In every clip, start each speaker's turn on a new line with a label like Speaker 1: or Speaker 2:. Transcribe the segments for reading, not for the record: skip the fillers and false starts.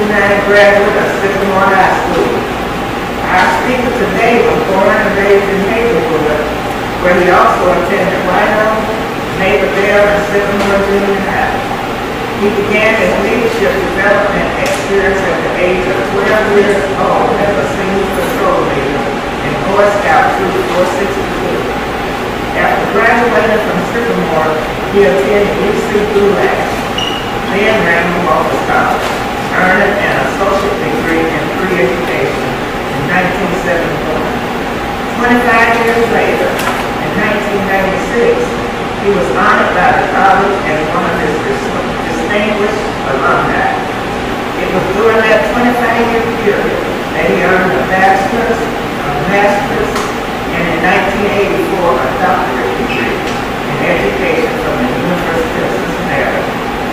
Speaker 1: graduate of Sycamore High School. Our speaker today was born and raised in Hazelwood, where he also attended Rhino, Naperville, and Sycamore Junior High. He began his leadership development experience at the age of 12 years old as a senior patrol leader in Boy Scout Troop 462. After graduating from Sycamore, he attended UC Gulash, then Randall Walker College, earning an associate degree in pre-education in 1971. 25 years later, in 1996, he was honored by the college as one of its distinguished alumni. It was during that 25-year period that he earned a bachelor's, a master's, and in 1984 a doctorate degree in education from the University of Cincinnati,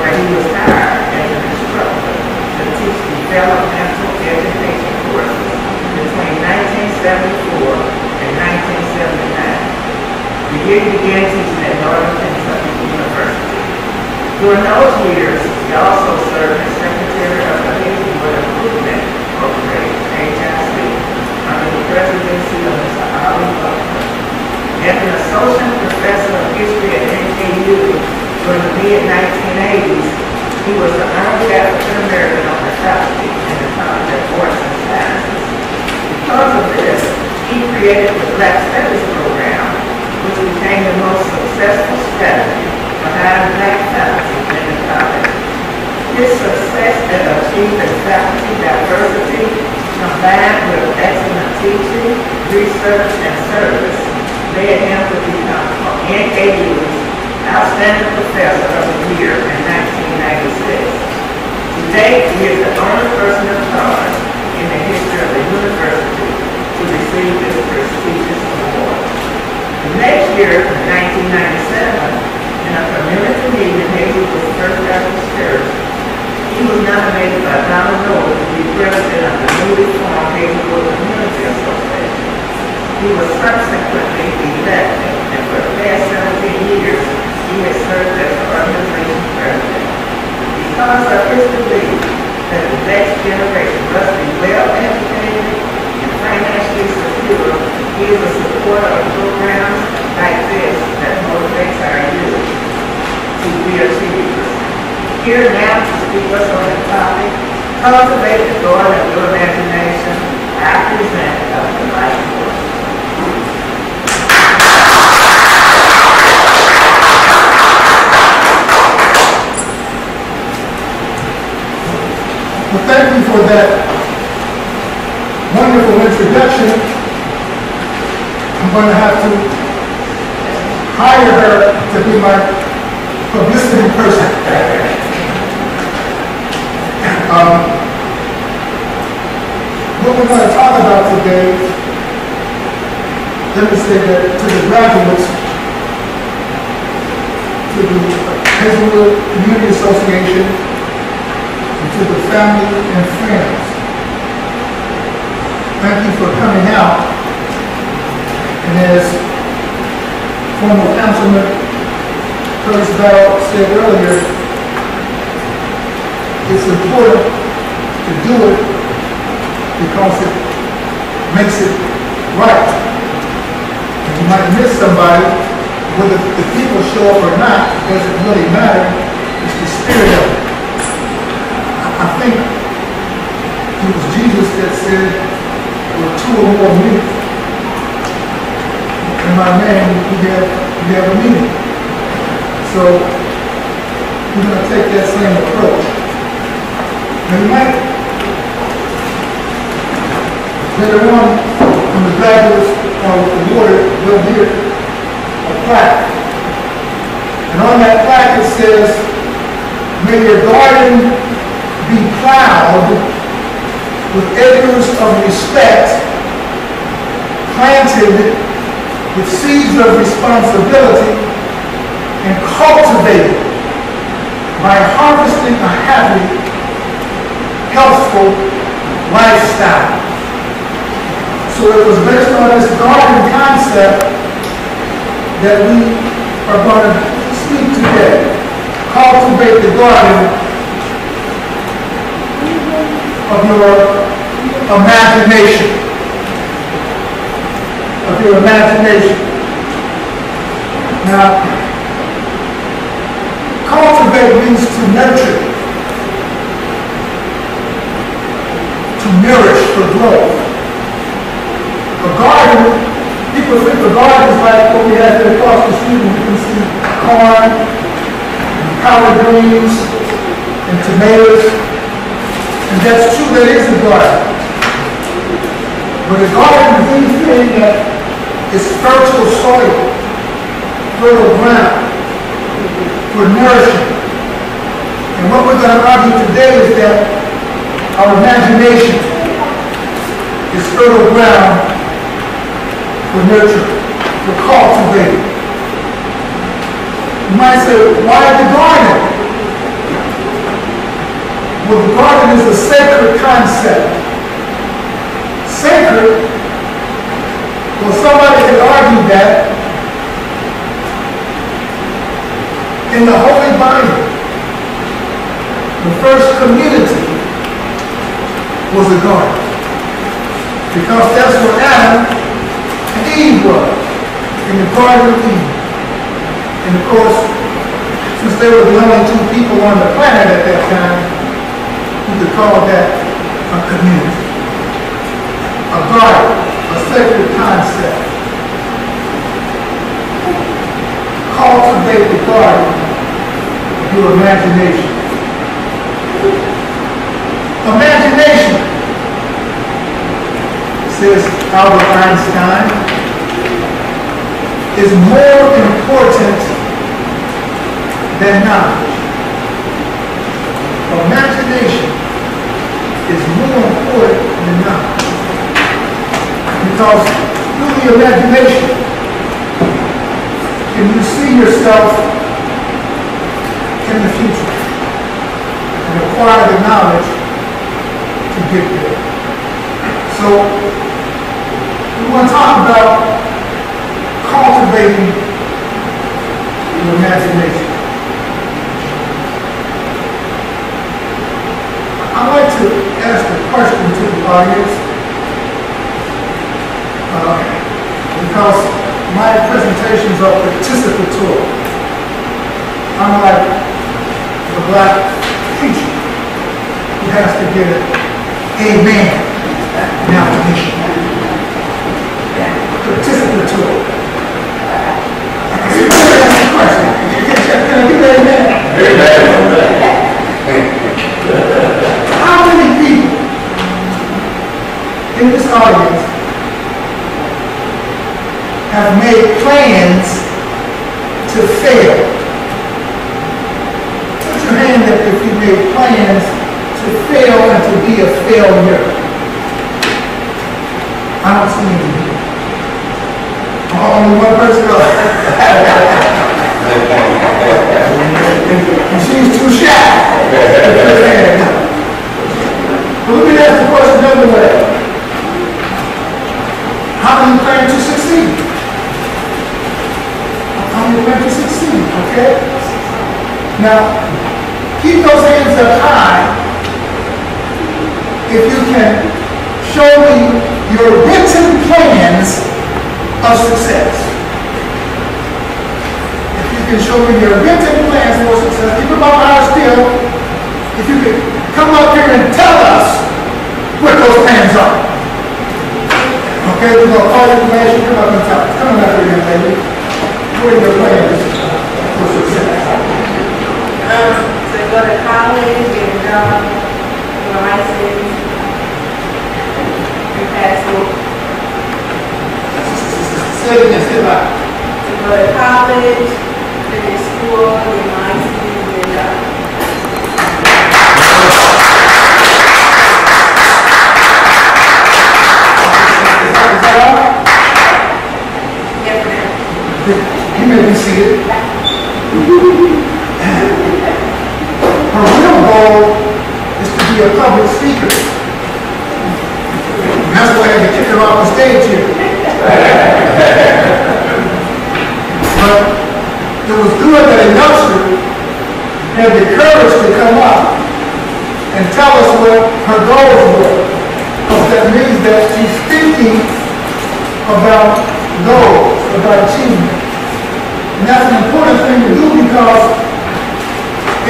Speaker 1: where he was hired as an instructor to teach developmental education courses between 1974 and 1979. The year he began teaching at Northern Kentucky University. During those years, he also served as Secretary of the Hazelwood Improvement Corporation, HIC, under the presidency of Mr. Ali Butler. As an associate professor of history at NKU during the mid-1980s, he was the only African American on the faculty in the College of Arts and Sciences. Because of this, he created the Black Studies program, which became the most successful strategy for hiring Black faculty in the college. His success at achieving faculty diversity, combined with excellent teaching, research, and service, led him to become NKU's Outstanding Professor of the Year in 1996. Today, he is the only person of color in the history of the university to receive this prestigious award. The next year, in 1997, in a community meeting in Hazelwood's First Baptist Church, he was nominated by Donald Noel to be president of the newly formed Hazelwood Community Association. He was subsequently elected, and for the past 17 years, he has served as the organization's president. Because of his belief that the next generation must be well educated and financially secure, he is a supporter of programs like this that motivates our youth to be achievers. Here now to speak us on the topic, Cultivating the Garden of Your Imagination, I present Dr. Mike Moore.
Speaker 2: Well, thank you for that wonderful introduction. I'm going to have to hire her to be my publicity person. What we're going to talk about today, let me say that to the graduates, to the Hazelwood Community Association, and to the family and friends, thank you for coming out. And as former Councilman Curtis Bell said earlier, it's important to do it because it makes it right. And you might miss somebody, whether the people show up or not, it doesn't really matter. It's the spirit of it. I think it was Jesus that said, "Where two or more meet in my name, we have a meeting." So we're going to take that same approach. And you might, later on, when the graduates are awarded, we'll hear a plaque. And on that plaque it says, "May your garden be plowed with acres of respect, planted with seeds of responsibility, and cultivated by harvesting a happy, healthful lifestyle." So it was based on this garden concept that we are going to speak today. Cultivate the garden of your imagination. Of your imagination. Now, cultivate means to nurture, to nourish for growth. A garden, people think a garden is like what we have here across the street, and you can see corn, and collard greens, and tomatoes. And that's true, that is a garden. But a garden is anything that is fertile soil, fertile ground, for nourishing. And what we're going to argue today is that our imagination is fertile ground for nurture, for cultivating. You might say, why the garden? Well, the garden is a sacred concept. Sacred? Well, somebody could argue that in the Holy Bible, the first community was a garden. Because that's where Adam and Eve were, in the Garden of Eden. And of course, since they were the only two people on the planet at that time, you could call that a community. A garden, a sacred concept. Cultivate the garden of your imagination. Imagination, says Albert Einstein, is more important than knowledge. Imagination is more important than knowledge. Because through the imagination, can you see yourself in the future and acquire the knowledge to get there. So we want to talk about cultivating your imagination. I'd like to ask a question to the audience because my presentations are participatory. Unlike the black preacher who has to get an amen now mission. Participatory. Can I get an amen? How many people in this audience have made plans to fail? Put your hand up if you made plans to fail and to be a failure. I don't see any here. Only one person. And she's too shy. But let me ask the question another way. How many plan to succeed? How many plan to succeed? Okay? Now, keep those hands up high if you can show me your written plans of success. If you can show me your written plans for success, keep them up high still. If you could come up here and tell us what those plans are. Okay, we're going to call you information. Come up and tell us. Come on up here, young lady. What are your plans for success?
Speaker 3: To go to college, get a job, get a license, and pass school.
Speaker 2: Say it again, say it loud.
Speaker 3: To go to college, finish school, get a license, get a job.
Speaker 2: Is that all?
Speaker 3: Yes, ma'am.
Speaker 2: You may be seated. Her real goal is to be a public speaker. And that's why I had to kick her off the stage here. But it was good that a youngster had the courage to come up and tell us what her goals were. Because that means that she's thinking about goals, about achievement. And that's an important thing to do, because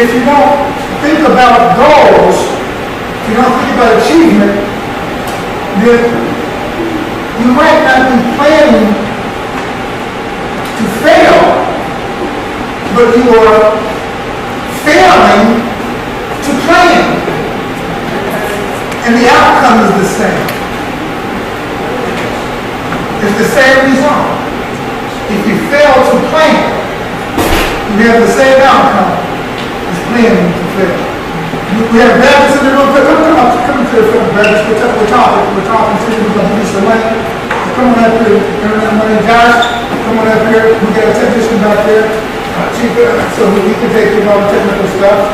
Speaker 2: if you don't think about goals, if you don't think about achievement, then you might not be planning to fail, but you are failing to plan. And the outcome is the same. It's the same result. If you fail to plan, you have the same outcome as planning to fail. We have Baptists in the room. Come to the front, Baptists. We're talking to you. We're going to give you some money. Come on up here. Josh, come on up here. We got a technician back there. Chief, so we can take care of all the technical stuff.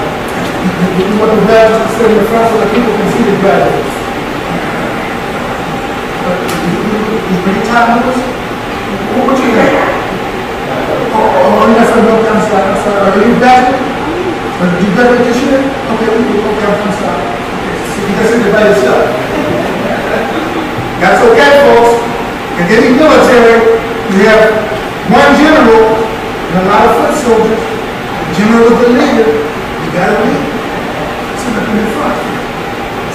Speaker 2: We want the Baptists to sit in the front so that people can see the graduates. Pretty time with us? What you got? Yes, I'm sorry. Are you back? Did you graduate this year? Okay, I'm sorry. So you guys sit there by yourself. That's okay, folks. In any military, you have one general and a lot of foot soldiers. The general is the leader. You gotta lead. Sit up in the front.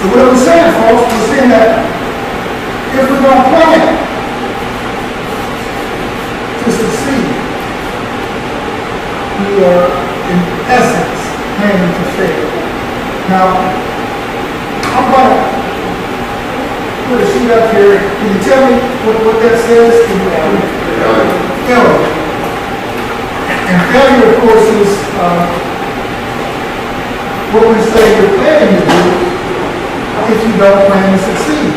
Speaker 2: So what are we saying, folks? We're saying that if we don't plan to succeed, we are in essence planning to fail. Now, I'm going to put a sheet up here. Can you tell me what that says? Failure. And failure, of course, is what we say you're planning to do if you don't plan to succeed.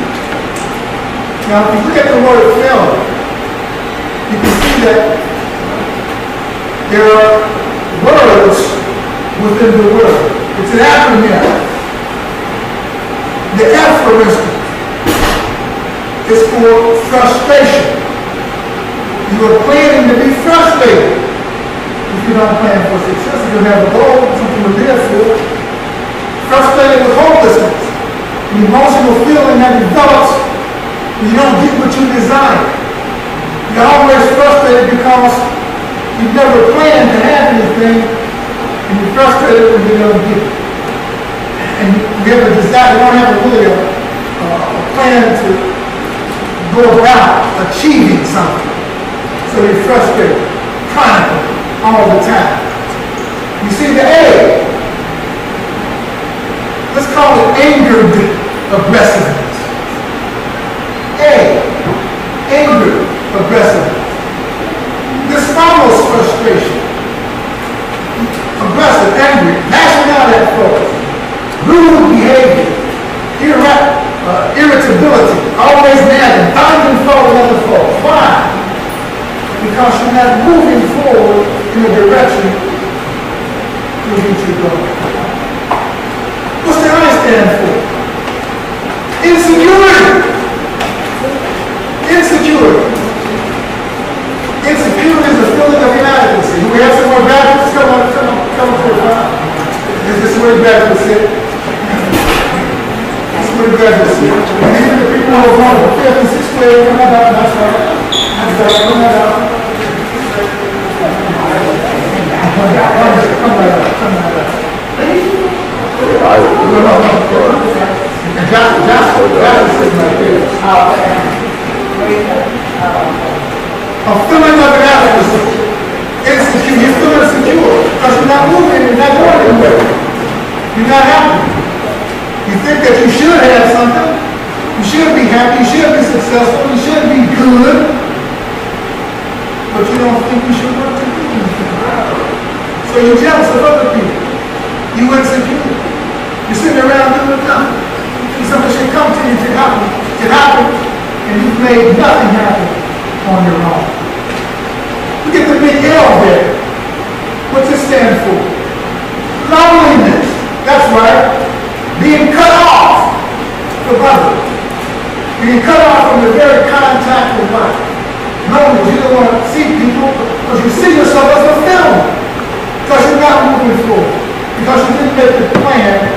Speaker 2: Now, if you look at the word failure, you can see that there are words within the word. It's an acronym. The F, for instance, is for frustration. You are planning to be frustrated if you don't plan for success. If you have a goal, something to live for. Frustrated with hopelessness, an emotional feeling that develops when you don't get what you desire. You're always frustrated because you've never planned to have anything, and you're frustrated when you don't get it. And you have a desire, you don't have a plan to go about achieving something. So you're frustrated, chronically, all the time. You see the A, let's call it angered aggressiveness. A, anger aggressiveness. This follows frustration. Aggressive, angry, lashing out at folks, rude behavior, irritability, always nagging, finding fault in other folks. Why? Because you're not moving forward in the direction to which you're going. What's the I stand for? Insecurity. Insecurity. Insecurity is a feeling of inadequacy. Do we have some more graduates? Come on to the front. Is this where the graduates sit? This is where the graduates sit. And even the people who are going to 5th and 6th grade, come on out. That's right. Come on out. Come right out. Josh is sitting right there. A feeling of inadequacy, insecure. You're feeling insecure because you're not moving, you're not going anywhere. You're not happy. You think that you should have something. You should be happy. You should be successful. You should be good. But you don't think you should work to do anything. So you're jealous of other people. You're insecure. You're sitting around doing nothing. Something should come to you to happen, and you've made nothing happen on your own. Look at the big L there. What's it stand for? Loneliness. That's right. Being cut off from others. Being cut off from the very contact of life. Loneliness. You don't want to see people because you see yourself as a failure. Because you're not moving forward. Because you didn't make the plan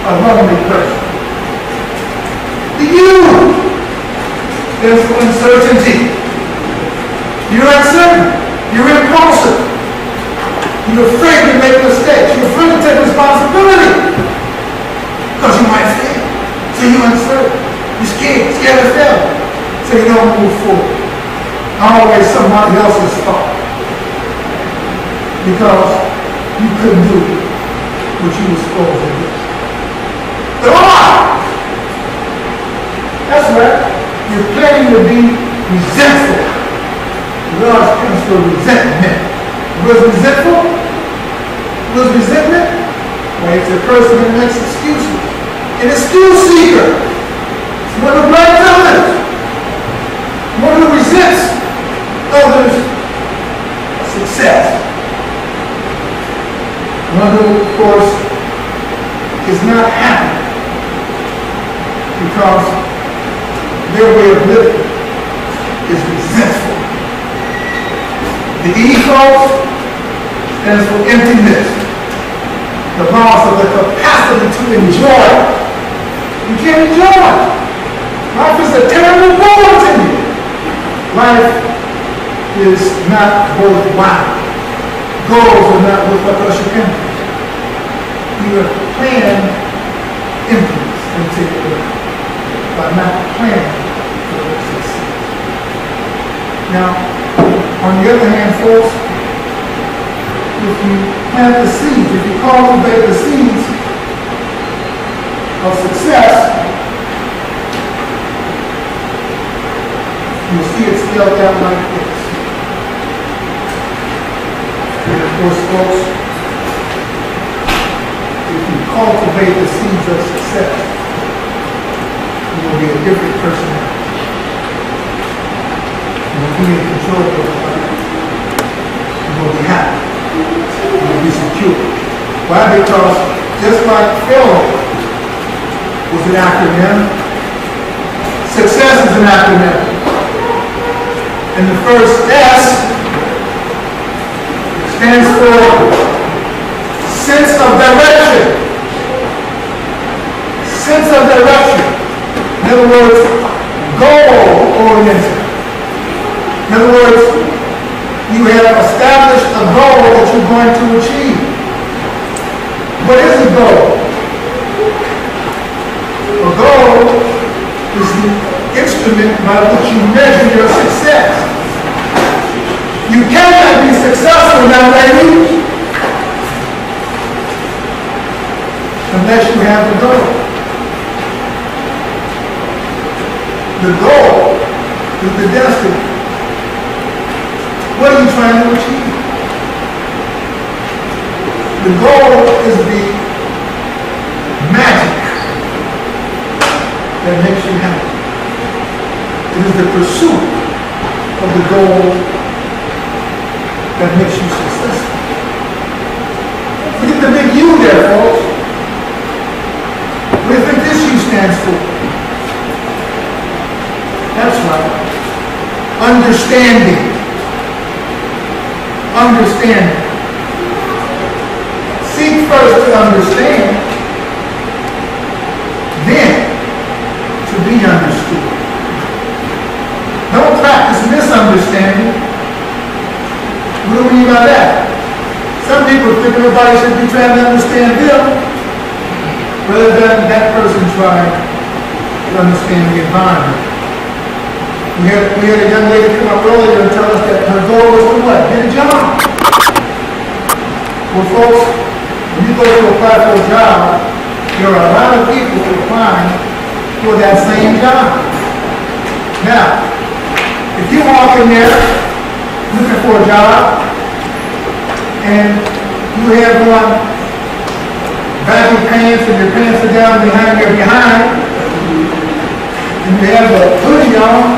Speaker 2: a lonely person. You, there's uncertainty. You're uncertain. You're impulsive. You're afraid to make mistakes. You're afraid to take responsibility. Because you might fail. So you're uncertain. You're scared to fail. So you don't move forward. Always somebody else's fault. Because you couldn't do what you were supposed to do. The lie! That's right. You're planning to be resentful. The large comes from resentment. What is resentful? What is resentment? Well, it's a person that makes excuses. An excuse seeker. It's one who blames others. One who resents others' success. One who, of course, is not happy because their way of living is resentful. The E clause stands for emptiness. The loss of the capacity to enjoy. You can't enjoy. Life is a terrible bore to you. Life is not worthwhile. Goals are not worthwhile because you can. You have planned emptiness until you by not planning for success. Now, on the other hand, folks, if you plant the seeds, if you cultivate the seeds of success, you'll see it spelled out like this. And of course, folks, if you cultivate the seeds of success, you will be a different personality. You will be in control of your life. You will be happy. You will be secure. Why? Because just like failure was an acronym, success is an acronym. And the first S stands for sense of direction. Sense of direction. In other words, goal-oriented. In other words, you have established a goal that you're going to achieve. What is a goal? A goal is the instrument by which you measure your success. You cannot be successful now, ladies, unless you have a goal. The goal is the destiny. What are you trying to achieve? The goal is the magic that makes you happy. It is the pursuit of the goal that makes you successful. Forget the big U there, folks. What do you think this U stands for? That's right. Understanding. Understanding. Seek first to understand, then to be understood. Don't practice misunderstanding. What do we mean by that? Some people think everybody should be trying to understand them rather than that person trying to understand the environment. We had a young lady come up earlier and tell us that her goal was to what? Get a job. Well, folks, when you go to apply for a job, there are a lot of people applying for that same job. Now, if you walk in there looking for a job and you have on baggy pants and your pants are down behind your behind, and you have a hoodie on,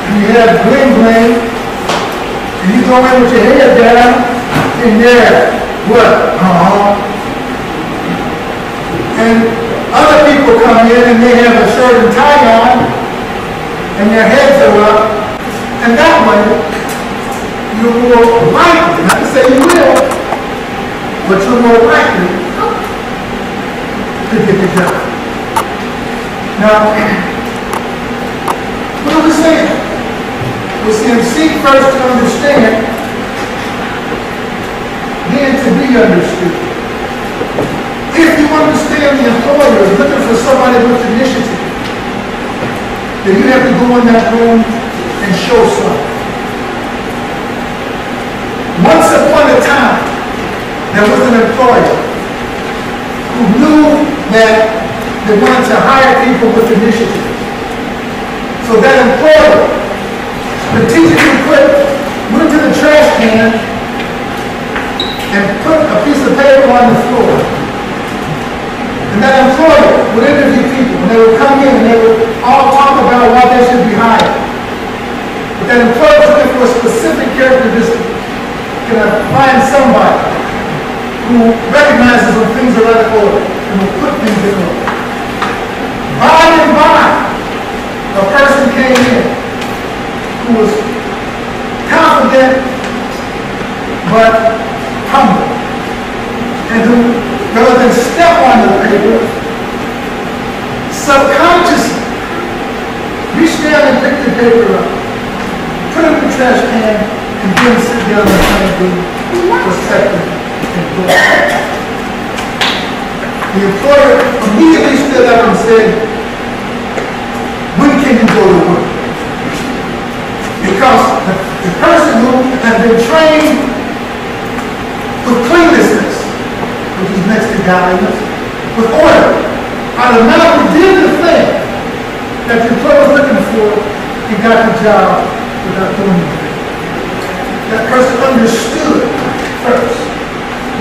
Speaker 2: and you have bling bling, and you go in with your head down, and there, what? And other people come in and they have a shirt and tie on, and their heads are up, and that way, you're more likely, not to say you will, but you're more likely to to get the job. Now, what are we saying? We're saying seek first to understand, then to be understood. If you understand the employer is looking for somebody with initiative, then you have to go in that room and show something. Once upon a time, there was an employer who knew that they wanted to hire people with initiative. So that employer strategically went to the trash can and put a piece of paper on the floor. And that employer would interview people, and they would come in and they would all talk about why they should be hired. But that employer was looking for a specific characteristic. Can I find somebody who recognizes when things are out of order and will put things in order? By and by, a person came in who was confident but humble, and who, rather than step on the paper, subconsciously reached down and picked the paper up, put it in the trash can, and then sit down and try to be prospective employee. The employer immediately stood up and said, when can you go to work? Because the person who had been trained with cleanliness, which is next to godliness, with order, automatically did the thing that the employer was looking for and got the job without doing anything. That person understood first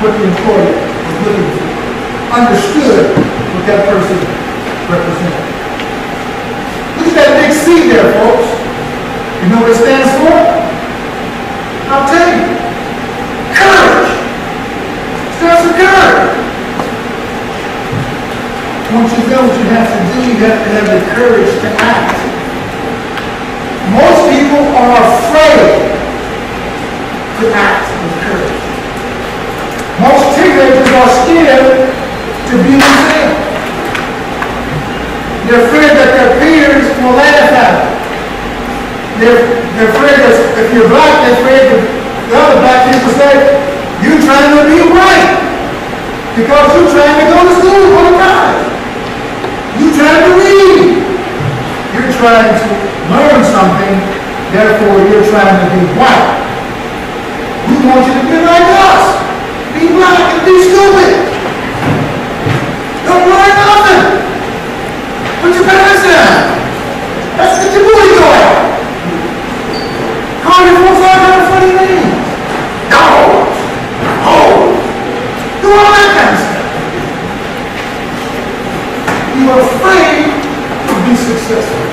Speaker 2: what the employer was looking for, understood what that person represented. Look at that big C there, folks. You know what it stands for? I'll tell you. Courage. It stands for courage. Once you know what you have to do, you have to have the courage to act. Most people are afraid to act with courage. Most teenagers are scared to be themselves. They're afraid that their peers will laugh at them. They're afraid that if you're black, they're afraid that the other black people say, you're trying to be white because you're trying to go to school for the college. You're trying to read. You're trying to learn something, therefore you're trying to be white. We want you to be like us. Be black and be stupid. Don't learn nothing. Put your parents down. Let's get your booty going. Call your folks out on funny names. No. Oh. Do all that kind of stuff. You are afraid to be successful.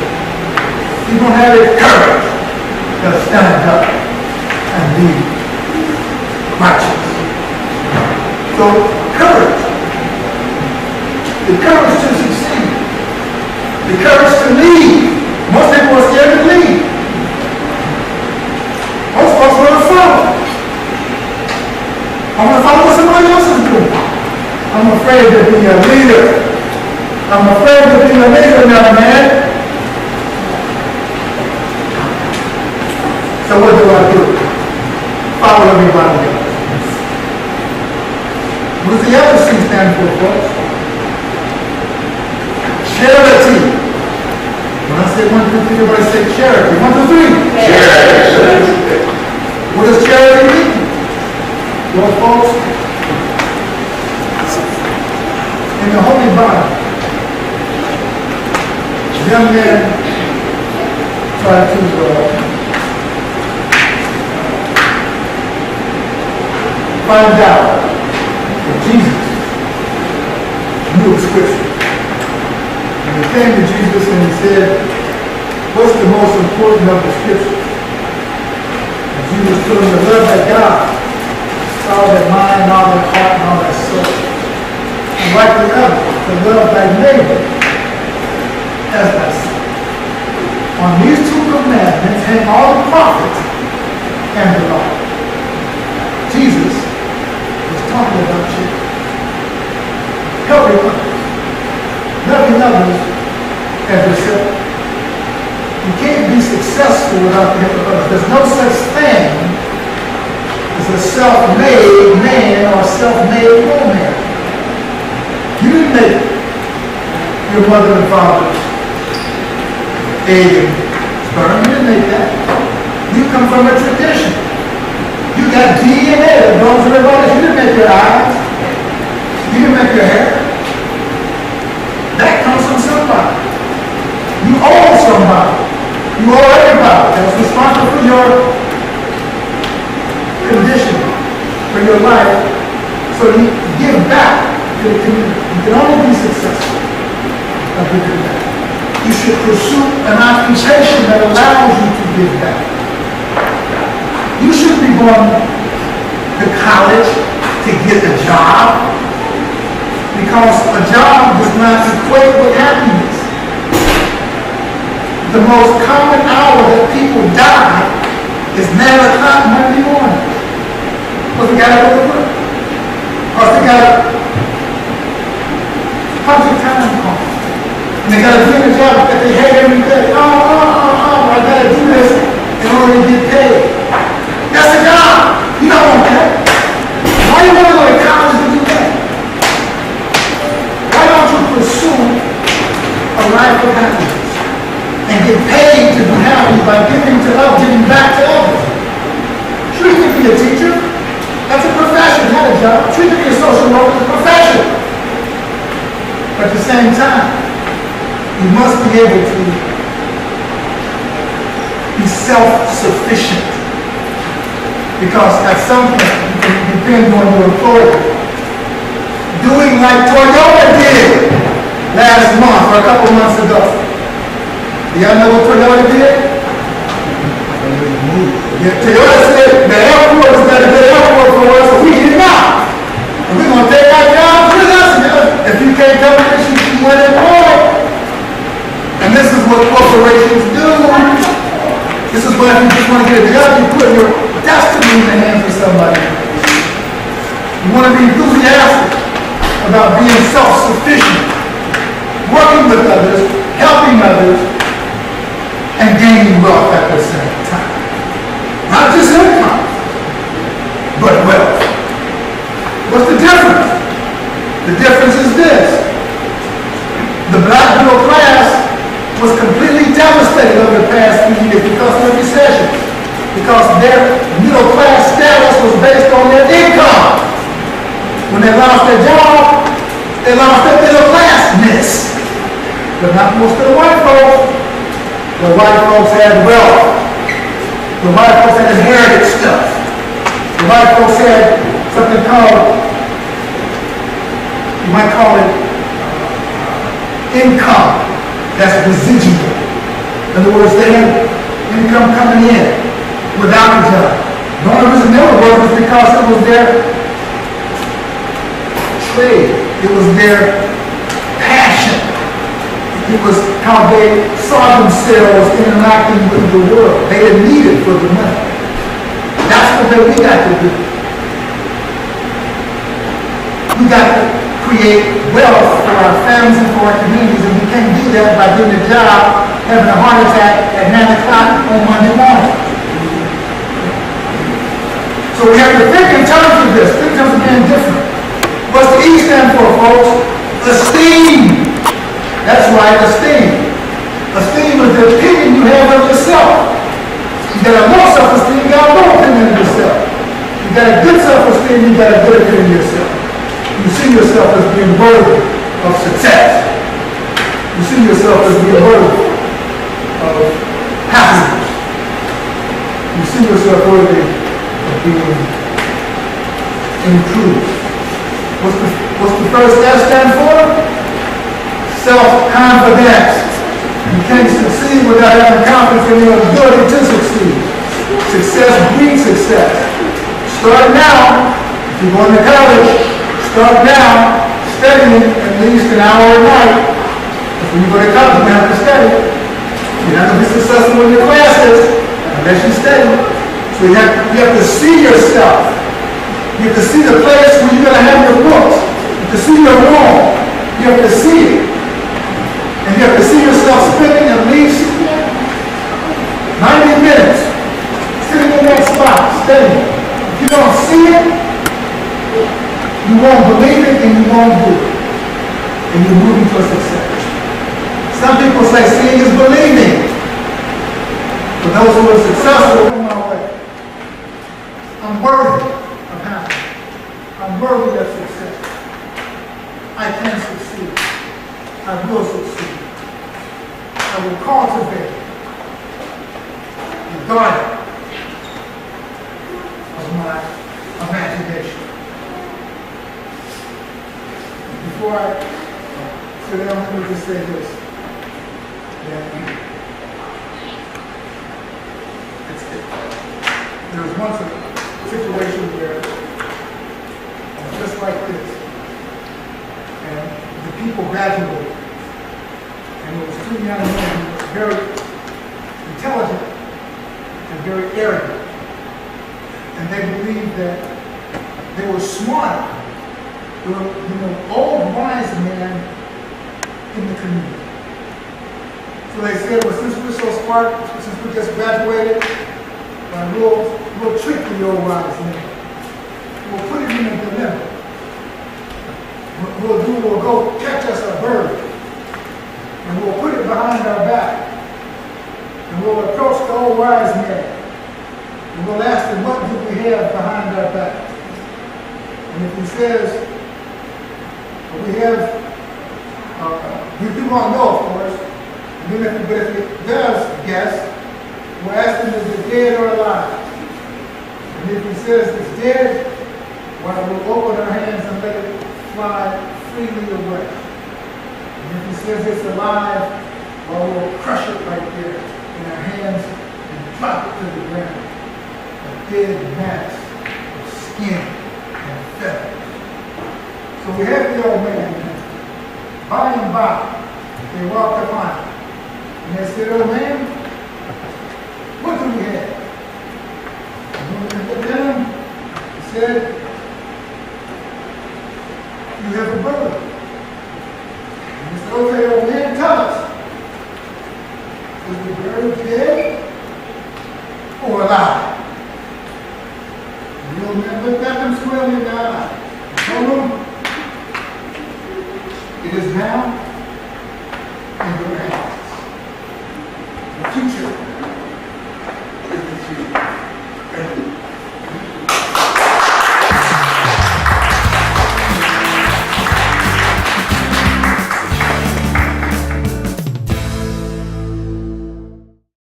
Speaker 2: You don't have the courage to stand up and be righteous. So, courage. The courage to succeed. The courage to lead. Most people are scared to lead. Most folks want to follow. I want to follow what somebody else is doing. I'm afraid to be a leader. I'm afraid to be a leader now, man. So what do? Follow everybody else. What does the other C stand for, folks? Charity. When I say 1, 2, 3, everybody say charity. 1, 2, 3. Charity. What does charity mean? Well, folks, in the Holy Bible, a young man tried to find out that Jesus knew the scripture. And he came to Jesus and he said, what's the most important of the scriptures? And Jesus told him to love that God, all that mind, all that heart, and all that soul. And like the other, to love thy neighbor as thyself. On these 2 commandments hang all the prophets and the law. Jesus was talking about you. Help your others. others as yourself. You can't be successful without the help of others. There's no such thing as a self-made man or a self-made woman. You didn't make your mother and father's egg and sperm. You didn't make that. You come from a tradition. You got DNA that belongs to everybody else. You didn't make your eyes. You didn't make your hair. That comes from somebody. You owe somebody. You owe everybody that's responsible for your condition, for your life. So you give back to the community. You can only be successful by giving back. You should pursue an occupation that allows you to give back. You shouldn't be going to college to get a job, because a job does not equate with happiness. The most common hour that people die is 9 o'clock Monday morning. Because they got to go to work. Because they got to punch a time card. And they got to do a job that they hate every day. I got to do this in order to get paid. That's a job. You don't want that. Why do you want to go to college to do that? Why don't you pursue a life of happiness and get paid to be happy by giving to others, giving back to others? Sure, you can be a teacher. That's a profession, not a job. Sure, you can be a social worker. It's a profession. But at the same time, you must be able to be self-sufficient. Because at some point, it depends on your employer. Doing like Toyota did last month or a couple months ago. Do y'all know what Toyota did? Yeah, Toyota said the airport is not a good airport for us, so we get it out. And we're going to take our jobs with us. If you can't come with us, you want it more. And this is what corporations do. This is why if you just want to get a job, you put your destiny in the hands of somebody else. You want to be enthusiastic about being self-sufficient, working with others, helping others, and gaining wealth at the same time. Not just income, but wealth. What's the difference? The difference is this. The black middle class was completely devastated over the past few years because of the recession. Because their middle class status was based on their income. When they lost their job, they lost their middle classness. But not most of the white folks. The white folks had wealth. The white folks had inherited stuff. The white folks had something called, you might call it income. That's residual. In other words, they had income coming in without a job. The only reason they were working was because it was their trade. It was their passion. It was how they saw themselves interacting with the world. They didn't need it for the money. That's what we got to do. We got to create wealth for our families and for our communities, and we can't do that by getting a job, having a heart attack at 9 o'clock on Monday morning. So we have to think in terms of this. Think in terms of being different. What's the E stand for, folks? Esteem. That's right, esteem. Esteem is the opinion you have of yourself. You got a low self-esteem, you got a low opinion of yourself. You got a good self-esteem, you got a good opinion of yourself. You see yourself as being worthy of success. You see yourself as being worthy of happiness. You see yourself worthy of being improved. What's the first S stand for? Self-confidence. You can't succeed without having confidence in your ability to succeed. Success breeds success. Start now. If you're going to college, start now, studying at least an hour a night. If when you go to college, you have to study. You're not going to be successful in your classes unless you study. So you have to see yourself. You have to see the place where you're going to have your books. You have to see your room. You have to see it. And you have to see yourself spending at least 90 minutes sitting in that spot, studying. If you don't see it, you won't believe it and you won't do it. And you're moving to success. Some people say seeing is believing. For those who are successful, on my way. I'm worthy of happiness. I'm worthy of success. I can succeed. I will succeed. I will cultivate the garden of my imagination. Before I sit down, let me just say this. There was once a situation where just like this, and the people graduated, and it was two young men who were very intelligent and very arrogant, and they believed that they were smart. They were, old wise men in the community. So they said, well, since we're so smart, since we just graduated, we'll trick the old wise man. We'll put him in a dilemma. We'll go catch us a bird, and we'll put it behind our back, and we'll approach the old wise man, and we'll ask him, what do we have behind our back? And if he says, well, we have, we do want to know, of course, and then if he does guess, we'll ask him, is it dead or alive? And if he says it's dead, well, we'll open our hands and let it fly freely away. And if he says it's alive, well, we'll crush it right there in our hands and drop it to the ground. A dead mass of skin and feathers. So we have the old man. By and by, they walked up on him. And they said, old man, what do we have? And when they looked at him, he said, you have a bird. And he said, okay, old man, tell us. Is the bird dead or alive? And the old man looked at them squarely in the eye and told them, it is now in your hands. The future is with you.